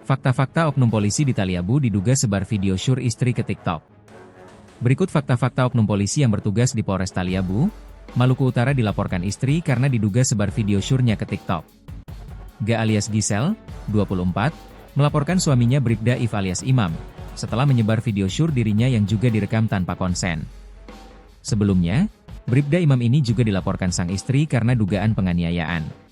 Fakta-fakta oknum polisi di Taliabu diduga sebar video syur istri ke TikTok. Berikut fakta-fakta oknum polisi yang bertugas di Polres Taliabu, Maluku Utara dilaporkan istri karena diduga sebar video syurnya ke TikTok. Ga alias Gisel, 24, melaporkan suaminya Bribda If alias Imam, setelah menyebar video syur dirinya yang juga direkam tanpa konsen. Sebelumnya, Bribda Imam ini juga dilaporkan sang istri karena dugaan penganiayaan.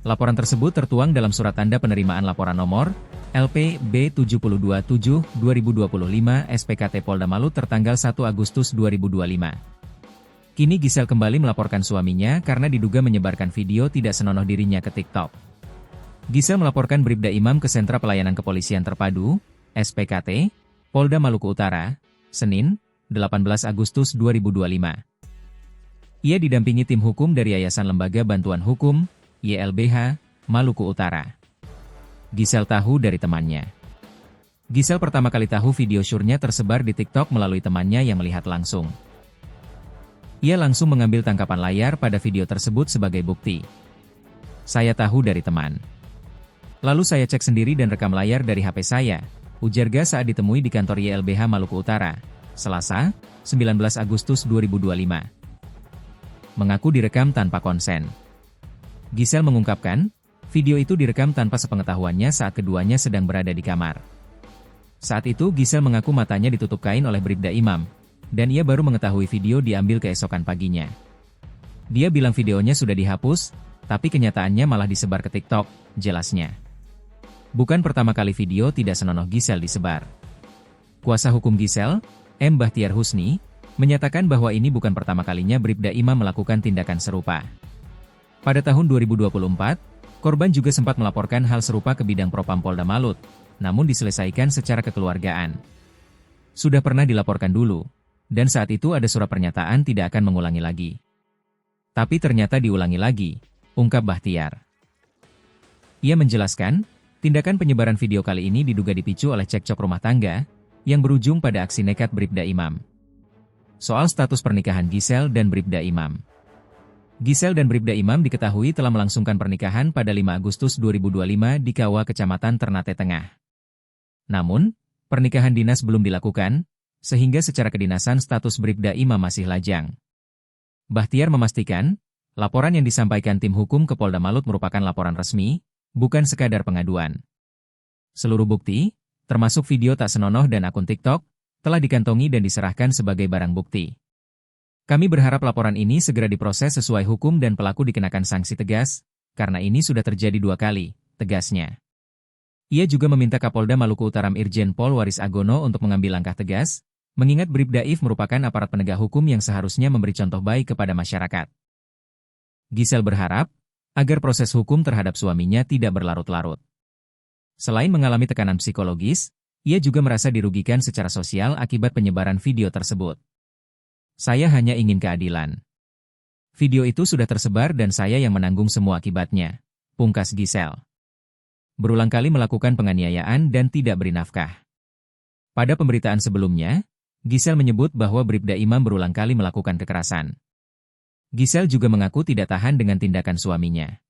Laporan tersebut tertuang dalam surat tanda penerimaan laporan nomor LP B727/2025 SPKT Polda Malut tertanggal 1 Agustus 2025. Kini Gisel kembali melaporkan suaminya karena diduga menyebarkan video tidak senonoh dirinya ke TikTok. Gisel melaporkan Bribda Imam ke Sentra Pelayanan Kepolisian Terpadu, SPKT, Polda Maluku Utara, Senin, 18 Agustus 2025. Ia didampingi tim hukum dari Yayasan Lembaga Bantuan Hukum, YLBH, Maluku Utara. Gisel tahu dari temannya. Gisel pertama kali tahu video syurnya tersebar di TikTok melalui temannya yang melihat langsung. Ia langsung mengambil tangkapan layar pada video tersebut sebagai bukti. Saya tahu dari teman. Lalu saya cek sendiri dan rekam layar dari HP saya, ujar Ga saat ditemui di kantor YLBH Maluku Utara, Selasa, 19 Agustus 2025. Mengaku direkam tanpa konsen. Gisel mengungkapkan, video itu direkam tanpa sepengetahuannya saat keduanya sedang berada di kamar. Saat itu Gisel mengaku matanya ditutup kain oleh Bribda Imam, dan ia baru mengetahui video diambil keesokan paginya. Dia bilang videonya sudah dihapus, tapi kenyataannya malah disebar ke TikTok, jelasnya. Bukan pertama kali video tidak senonoh Gisel disebar. Kuasa hukum Gisel, M. Bahtiar Husni, menyatakan bahwa ini bukan pertama kalinya Bribda Imam melakukan tindakan serupa. Pada tahun 2024, korban juga sempat melaporkan hal serupa ke bidang Propam Polda Malut, namun diselesaikan secara kekeluargaan. Sudah pernah dilaporkan dulu, dan saat itu ada surat pernyataan tidak akan mengulangi lagi. Tapi ternyata diulangi lagi, ungkap Bahtiar. Ia menjelaskan, tindakan penyebaran video kali ini diduga dipicu oleh cekcok rumah tangga, yang berujung pada aksi nekat Bribda Imam. Soal status pernikahan Gisel dan Bribda Imam. Gisel dan Bribda Imam diketahui telah melangsungkan pernikahan pada 5 Agustus 2025 di Kawa, Kecamatan Ternate Tengah. Namun, pernikahan dinas belum dilakukan, sehingga secara kedinasan status Bribda Imam masih lajang. Bahtiar memastikan, laporan yang disampaikan tim hukum ke Polda Malut merupakan laporan resmi, bukan sekadar pengaduan. Seluruh bukti, termasuk video tak senonoh dan akun TikTok, telah dikantongi dan diserahkan sebagai barang bukti. Kami berharap laporan ini segera diproses sesuai hukum dan pelaku dikenakan sanksi tegas, karena ini sudah terjadi 2 kali, tegasnya. Ia juga meminta Kapolda Maluku Utara Irjen Pol Waris Agono untuk mengambil langkah tegas, mengingat Bribda If merupakan aparat penegak hukum yang seharusnya memberi contoh baik kepada masyarakat. Gisel berharap, agar proses hukum terhadap suaminya tidak berlarut-larut. Selain mengalami tekanan psikologis, ia juga merasa dirugikan secara sosial akibat penyebaran video tersebut. Saya hanya ingin keadilan. Video itu sudah tersebar dan saya yang menanggung semua akibatnya, pungkas Gisel. Berulang kali melakukan penganiayaan dan tidak beri nafkah. Pada pemberitaan sebelumnya, Gisel menyebut bahwa Bribda Imam berulang kali melakukan kekerasan. Gisel juga mengaku tidak tahan dengan tindakan suaminya.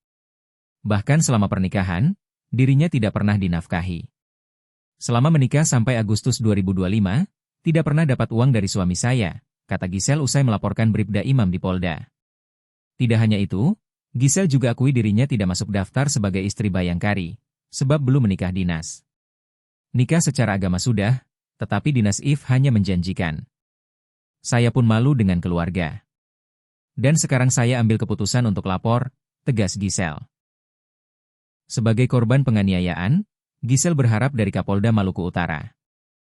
Bahkan selama pernikahan, dirinya tidak pernah dinafkahi. Selama menikah sampai Agustus 2025, tidak pernah dapat uang dari suami saya, kata Gisel usai melaporkan Bribda Imam di Polda. Tidak hanya itu, Gisel juga akui dirinya tidak masuk daftar sebagai istri Bayangkari, sebab belum menikah dinas. Nikah secara agama sudah, tetapi dinas If hanya menjanjikan. Saya pun malu dengan keluarga. Dan sekarang saya ambil keputusan untuk lapor, tegas Gisel. Sebagai korban penganiayaan, Gisel berharap dari Kapolda Maluku Utara